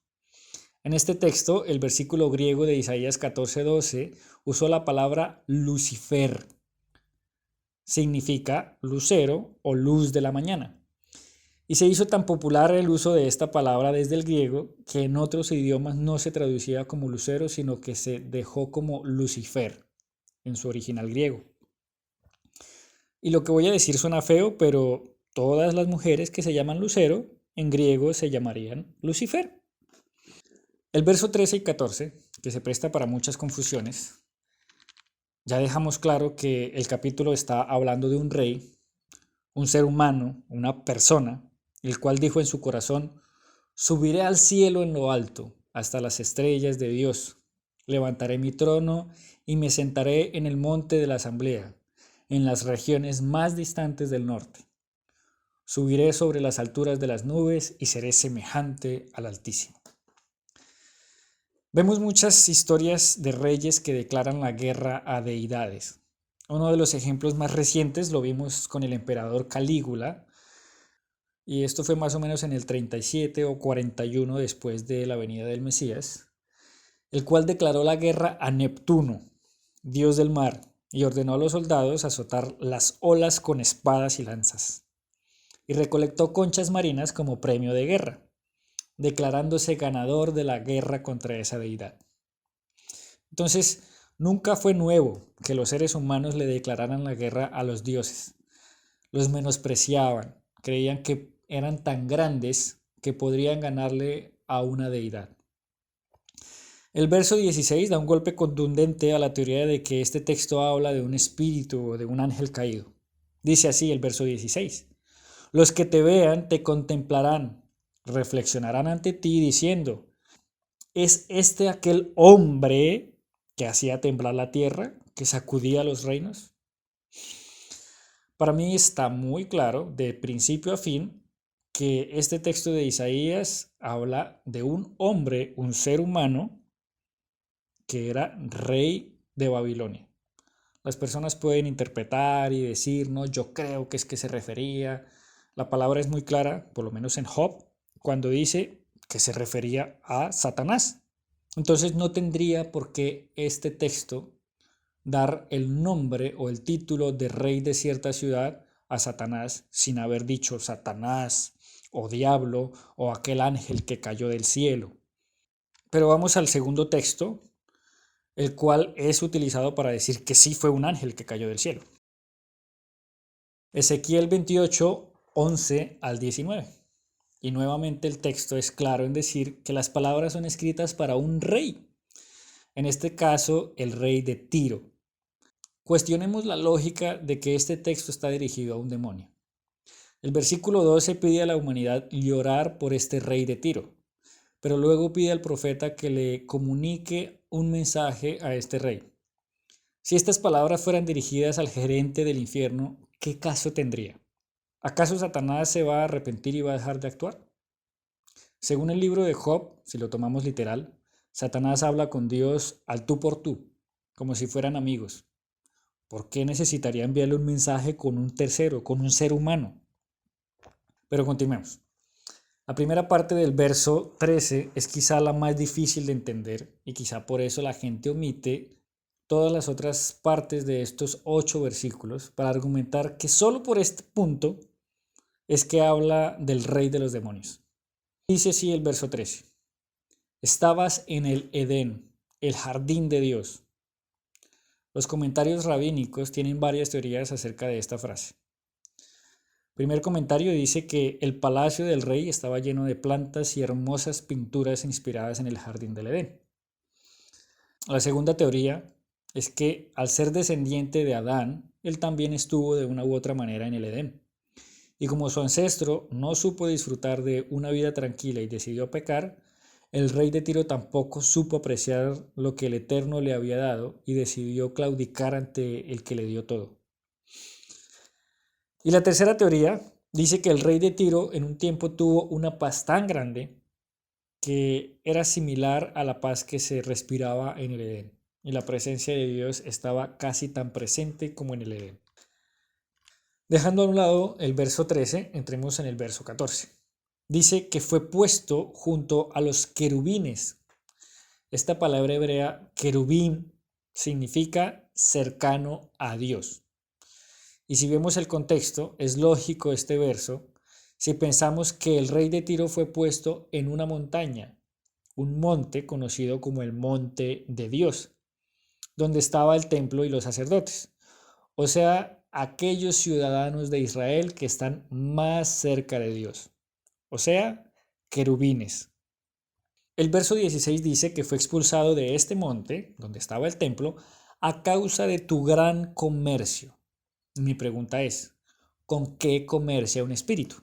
En este texto, el versículo griego de Isaías 14:12 usó la palabra Lucifer. Significa lucero o luz de la mañana. Y se hizo tan popular el uso de esta palabra desde el griego que en otros idiomas no se traducía como lucero, sino que se dejó como Lucifer en su original griego. Y lo que voy a decir suena feo, pero todas las mujeres que se llaman Lucero en griego se llamarían Lucifer. El verso 13 y 14, que se presta para muchas confusiones. Ya dejamos claro que el capítulo está hablando de un rey, un ser humano, una persona, el cual dijo en su corazón: subiré al cielo en lo alto, hasta las estrellas de Dios. Levantaré mi trono y me sentaré en el monte de la asamblea, en las regiones más distantes del norte. Subiré sobre las alturas de las nubes y seré semejante al Altísimo. Vemos muchas historias de reyes que declaran la guerra a deidades. Uno de los ejemplos más recientes lo vimos con el emperador Calígula, y esto fue más o menos en el 37 o 41 después de la venida del Mesías, el cual declaró la guerra a Neptuno, dios del mar, y ordenó a los soldados azotar las olas con espadas y lanzas, y recolectó conchas marinas como premio de guerra, declarándose ganador de la guerra contra esa deidad. Entonces, nunca fue nuevo que los seres humanos le declararan la guerra a los dioses. Los menospreciaban, creían que eran tan grandes que podrían ganarle a una deidad. El verso 16 da un golpe contundente a la teoría de que este texto habla de un espíritu o de un ángel caído. Dice así el verso 16: los que te vean te contemplarán, reflexionarán ante ti diciendo: ¿es este aquel hombre que hacía temblar la tierra, que sacudía los reinos? Para mí está muy claro, de principio a fin, que este texto de Isaías habla de un hombre, un ser humano, que era rey de Babilonia. Las personas pueden interpretar y decir: no, yo creo que es que se refería. La palabra es muy clara, por lo menos en Job, cuando dice que se refería a Satanás. Entonces no tendría por qué este texto dar el nombre o el título de rey de cierta ciudad a Satanás sin haber dicho Satanás o diablo o aquel ángel que cayó del cielo. Pero vamos al segundo texto, el cual es utilizado para decir que sí fue un ángel que cayó del cielo. Ezequiel 28, 11 al 19. Y nuevamente el texto es claro en decir que las palabras son escritas para un rey, en este caso el rey de Tiro. Cuestionemos la lógica de que este texto está dirigido a un demonio. El versículo 12 pide a la humanidad llorar por este rey de Tiro, pero luego pide al profeta que le comunique un mensaje a este rey. Si estas palabras fueran dirigidas al gerente del infierno, ¿qué caso tendría? ¿Acaso Satanás se va a arrepentir y va a dejar de actuar? Según el libro de Job, si lo tomamos literal, Satanás habla con Dios al tú por tú, como si fueran amigos. ¿Por qué necesitaría enviarle un mensaje con un tercero, con un ser humano? Pero continuemos. La primera parte del verso 13 es quizá la más difícil de entender y quizá por eso la gente omite todas las otras partes de estos 8 versículos para argumentar que solo por este punto es que habla del rey de los demonios. Dice así el verso 13: estabas en el Edén, el jardín de Dios. Los comentarios rabínicos tienen varias teorías acerca de esta frase. Primer comentario dice que el palacio del rey estaba lleno de plantas y hermosas pinturas inspiradas en el jardín del Edén. La segunda teoría es que al ser descendiente de Adán, él también estuvo de una u otra manera en el Edén. Y como su ancestro no supo disfrutar de una vida tranquila y decidió pecar, el rey de Tiro tampoco supo apreciar lo que el Eterno le había dado y decidió claudicar ante el que le dio todo. Y la tercera teoría dice que el rey de Tiro en un tiempo tuvo una paz tan grande que era similar a la paz que se respiraba en el Edén, y la presencia de Dios estaba casi tan presente como en el Edén. Dejando a un lado el verso 13, entremos en el verso 14. Dice que fue puesto junto a los querubines. Esta palabra hebrea, querubín, significa cercano a Dios. Y si vemos el contexto, es lógico este verso si pensamos que el rey de Tiro fue puesto en una montaña, un monte conocido como el monte de Dios, donde estaba el templo y los sacerdotes, o sea, aquellos ciudadanos de Israel que están más cerca de Dios, o sea, querubines. El verso 16 dice que fue expulsado de este monte, donde estaba el templo, a causa de tu gran comercio. Mi pregunta es, ¿con qué comercia un espíritu?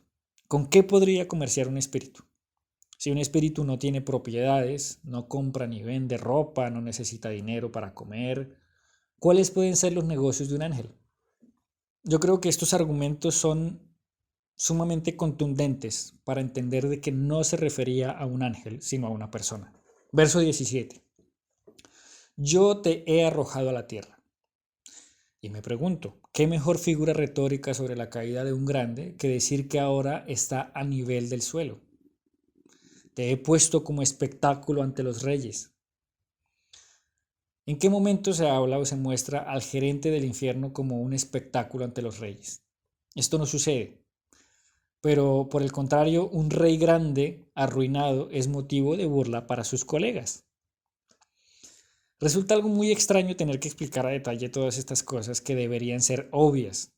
¿Con qué podría comerciar un espíritu? Si un espíritu no tiene propiedades, no compra ni vende ropa, no necesita dinero para comer, ¿cuáles pueden ser los negocios de un ángel? Yo creo que estos argumentos son sumamente contundentes para entender de que no se refería a un ángel, sino a una persona. Verso 17. Yo te he arrojado a la tierra. Y me pregunto, ¿qué mejor figura retórica sobre la caída de un grande que decir que ahora está a nivel del suelo? Te he puesto como espectáculo ante los reyes. ¿En qué momento se habla o se muestra al gerente del infierno como un espectáculo ante los reyes? Esto no sucede. Pero por el contrario, un rey grande, arruinado, es motivo de burla para sus colegas. Resulta algo muy extraño tener que explicar a detalle todas estas cosas que deberían ser obvias.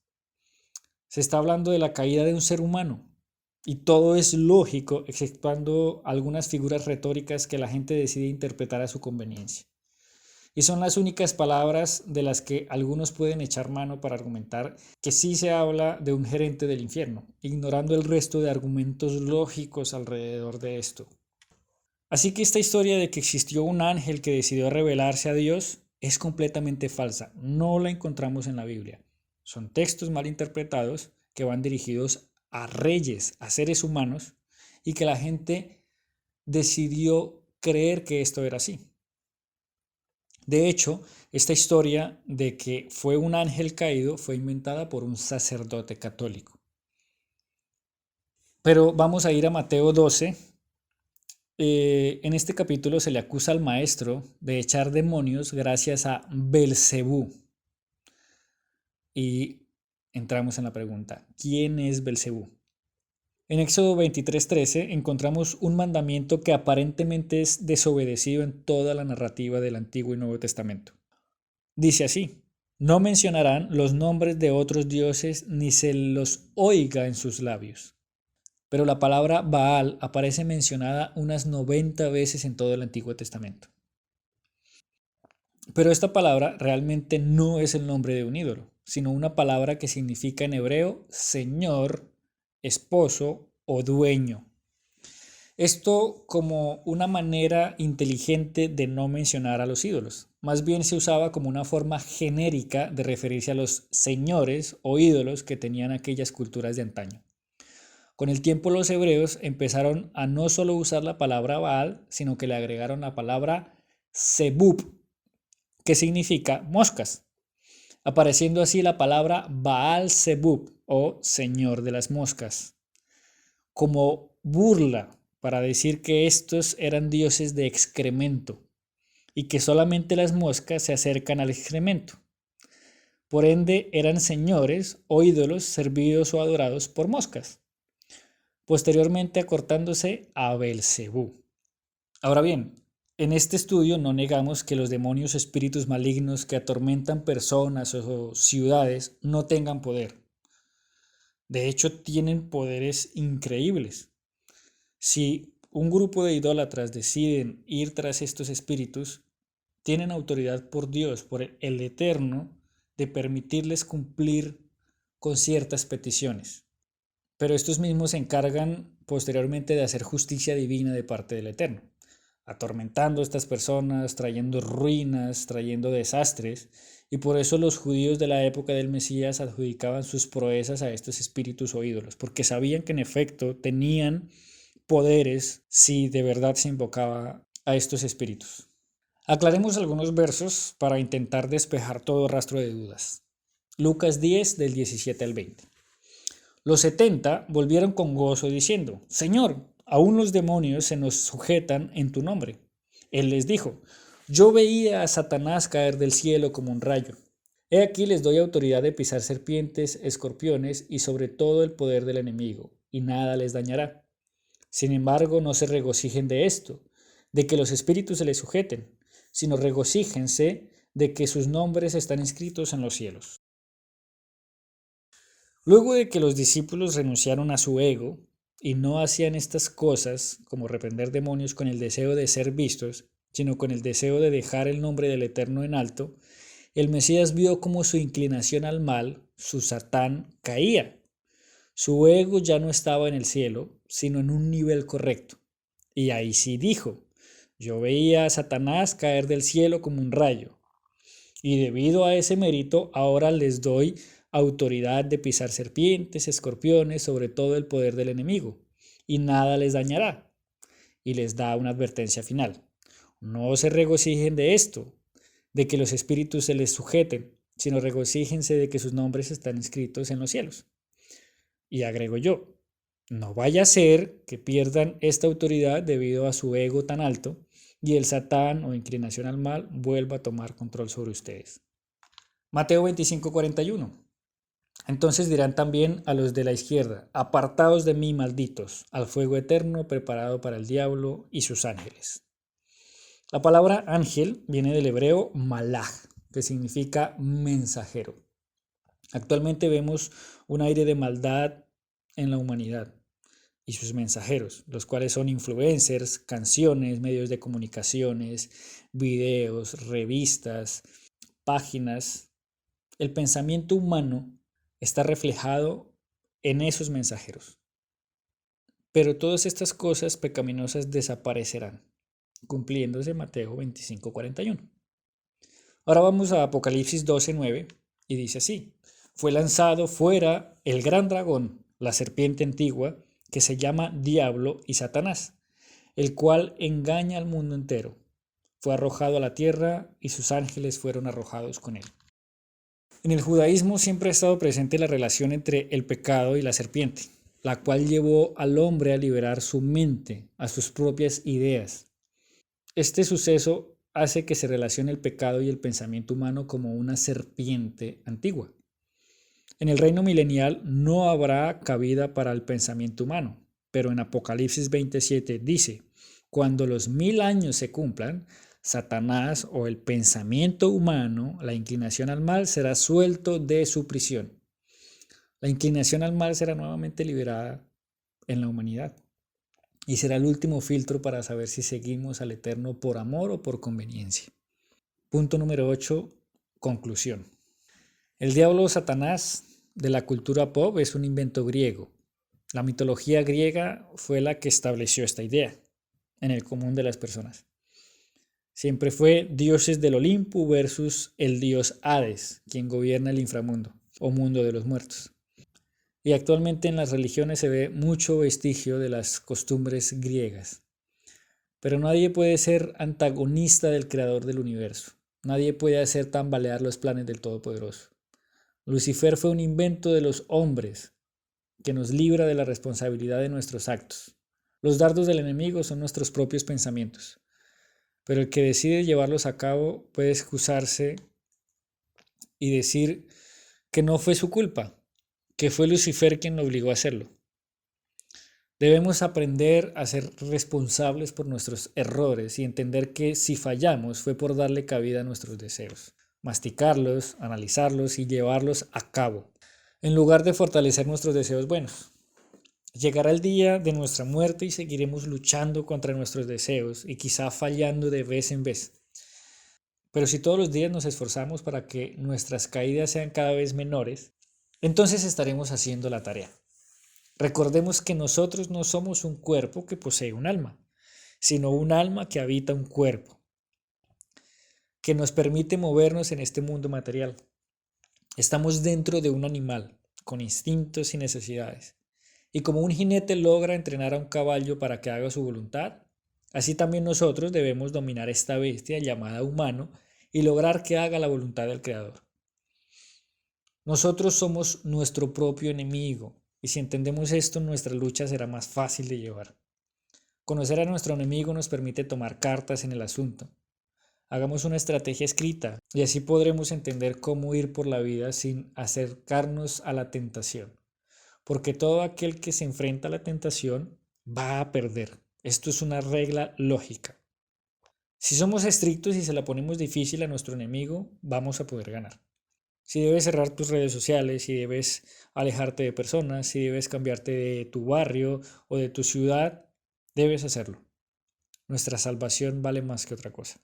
Se está hablando de la caída de un ser humano y todo es lógico, exceptuando algunas figuras retóricas que la gente decide interpretar a su conveniencia. Y son las únicas palabras de las que algunos pueden echar mano para argumentar que sí se habla de un gerente del infierno, ignorando el resto de argumentos lógicos alrededor de esto. Así que esta historia de que existió un ángel que decidió revelarse a Dios es completamente falsa. No la encontramos en la Biblia. Son textos mal interpretados que van dirigidos a reyes, a seres humanos, y que la gente decidió creer que esto era así. De hecho, esta historia de que fue un ángel caído fue inventada por un sacerdote católico. Pero vamos a ir a Mateo 12. En este capítulo se le acusa al maestro de echar demonios gracias a Belcebú. Y entramos en la pregunta, ¿quién es Belcebú? En Éxodo 23:13 encontramos un mandamiento que aparentemente es desobedecido en toda la narrativa del Antiguo y Nuevo Testamento. Dice así: no mencionarán los nombres de otros dioses ni se los oiga en sus labios. Pero la palabra Baal aparece mencionada unas 90 veces en todo el Antiguo Testamento. Pero esta palabra realmente no es el nombre de un ídolo, sino una palabra que significa en hebreo señor, esposo o dueño. Esto como una manera inteligente de no mencionar a los ídolos. Más bien se usaba como una forma genérica de referirse a los señores o ídolos que tenían aquellas culturas de antaño. Con el tiempo los hebreos empezaron a no solo usar la palabra Baal, sino que le agregaron la palabra Zebub, que significa moscas, apareciendo así la palabra Baal Zebub o Señor de las Moscas, como burla para decir que estos eran dioses de excremento y que solamente las moscas se acercan al excremento. Por ende, eran señores o ídolos servidos o adorados por moscas, posteriormente acortándose a Belcebú. Ahora bien, en este estudio no negamos que los demonios espíritus malignos que atormentan personas o ciudades no tengan poder. De hecho, tienen poderes increíbles. Si un grupo de idólatras deciden ir tras estos espíritus, tienen autoridad por Dios, por el Eterno, de permitirles cumplir con ciertas peticiones. Pero estos mismos se encargan posteriormente de hacer justicia divina de parte del Eterno, atormentando a estas personas, trayendo ruinas, trayendo desastres, y por eso los judíos de la época del Mesías adjudicaban sus proezas a estos espíritus o ídolos, porque sabían que en efecto tenían poderes si de verdad se invocaba a estos espíritus. Aclaremos algunos versos para intentar despejar todo rastro de dudas. Lucas 10 del 17 al 20. Los 70 volvieron con gozo diciendo: Señor, aún los demonios se nos sujetan en tu nombre. Él les dijo: yo veía a Satanás caer del cielo como un rayo. He aquí les doy autoridad de pisar serpientes, escorpiones y sobre todo el poder del enemigo, y nada les dañará. Sin embargo, no se regocijen de esto, de que los espíritus se les sujeten, sino regocíjense de que sus nombres están inscritos en los cielos. Luego de que los discípulos renunciaron a su ego y no hacían estas cosas, como reprender demonios, con el deseo de ser vistos, sino con el deseo de dejar el nombre del Eterno en alto, el Mesías vio cómo su inclinación al mal, su Satán, caía. Su ego ya no estaba en el cielo, sino en un nivel correcto. Y ahí sí dijo, yo veía a Satanás caer del cielo como un rayo. Y debido a ese mérito, ahora les doy autoridad de pisar serpientes, escorpiones, sobre todo el poder del enemigo, y nada les dañará. Y les da una advertencia final. No se regocijen de esto, de que los espíritus se les sujeten, sino regocíjense de que sus nombres están escritos en los cielos. Y agrego yo, no vaya a ser que pierdan esta autoridad debido a su ego tan alto y el Satán o inclinación al mal vuelva a tomar control sobre ustedes. Mateo 25:41. Entonces dirán también a los de la izquierda, apartaos de mí, malditos, al fuego eterno preparado para el diablo y sus ángeles. La palabra ángel viene del hebreo malaj, que significa mensajero. Actualmente vemos un aire de maldad en la humanidad y sus mensajeros, los cuales son influencers, canciones, medios de comunicaciones, videos, revistas, páginas. El pensamiento humano está reflejado en esos mensajeros. Pero todas estas cosas pecaminosas desaparecerán, cumpliéndose Mateo 25:41. Ahora vamos a Apocalipsis 12:9 y dice así, fue lanzado fuera el gran dragón, la serpiente antigua, que se llama Diablo y Satanás, el cual engaña al mundo entero. Fue arrojado a la tierra y sus ángeles fueron arrojados con él. En el judaísmo siempre ha estado presente la relación entre el pecado y la serpiente, la cual llevó al hombre a liberar su mente, a sus propias ideas. Este suceso hace que se relacione el pecado y el pensamiento humano como una serpiente antigua. En el reino milenial no habrá cabida para el pensamiento humano, pero en Apocalipsis 27 dice, cuando los 1000 años se cumplan, Satanás o el pensamiento humano, la inclinación al mal, será suelto de su prisión. La inclinación al mal será nuevamente liberada en la humanidad y será el último filtro para saber si seguimos al Eterno por amor o por conveniencia. Punto número 8. Conclusión. El diablo Satanás de la cultura pop es un invento griego. La mitología griega fue la que estableció esta idea en el común de las personas. Siempre fue dioses del Olimpo versus el dios Hades, quien gobierna el inframundo o mundo de los muertos. Y actualmente en las religiones se ve mucho vestigio de las costumbres griegas. Pero nadie puede ser antagonista del creador del universo. Nadie puede hacer tambalear los planes del Todopoderoso. Lucifer fue un invento de los hombres que nos libra de la responsabilidad de nuestros actos. Los dardos del enemigo son nuestros propios pensamientos, pero el que decide llevarlos a cabo puede excusarse y decir que no fue su culpa, que fue Lucifer quien lo obligó a hacerlo. Debemos aprender a ser responsables por nuestros errores y entender que si fallamos fue por darle cabida a nuestros deseos, masticarlos, analizarlos y llevarlos a cabo, en lugar de fortalecer nuestros deseos buenos. Llegará el día de nuestra muerte y seguiremos luchando contra nuestros deseos y quizá fallando de vez en vez. Pero si todos los días nos esforzamos para que nuestras caídas sean cada vez menores, entonces estaremos haciendo la tarea. Recordemos que nosotros no somos un cuerpo que posee un alma, sino un alma que habita un cuerpo, que nos permite movernos en este mundo material. Estamos dentro de un animal, con instintos y necesidades. Y como un jinete logra entrenar a un caballo para que haga su voluntad, así también nosotros debemos dominar esta bestia llamada humano y lograr que haga la voluntad del Creador. Nosotros somos nuestro propio enemigo, y si entendemos esto, nuestra lucha será más fácil de llevar. Conocer a nuestro enemigo nos permite tomar cartas en el asunto. Hagamos una estrategia escrita y así podremos entender cómo ir por la vida sin acercarnos a la tentación. Porque todo aquel que se enfrenta a la tentación va a perder. Esto es una regla lógica. Si somos estrictos y se la ponemos difícil a nuestro enemigo, vamos a poder ganar. Si debes cerrar tus redes sociales, si debes alejarte de personas, si debes cambiarte de tu barrio o de tu ciudad, debes hacerlo. Nuestra salvación vale más que otra cosa.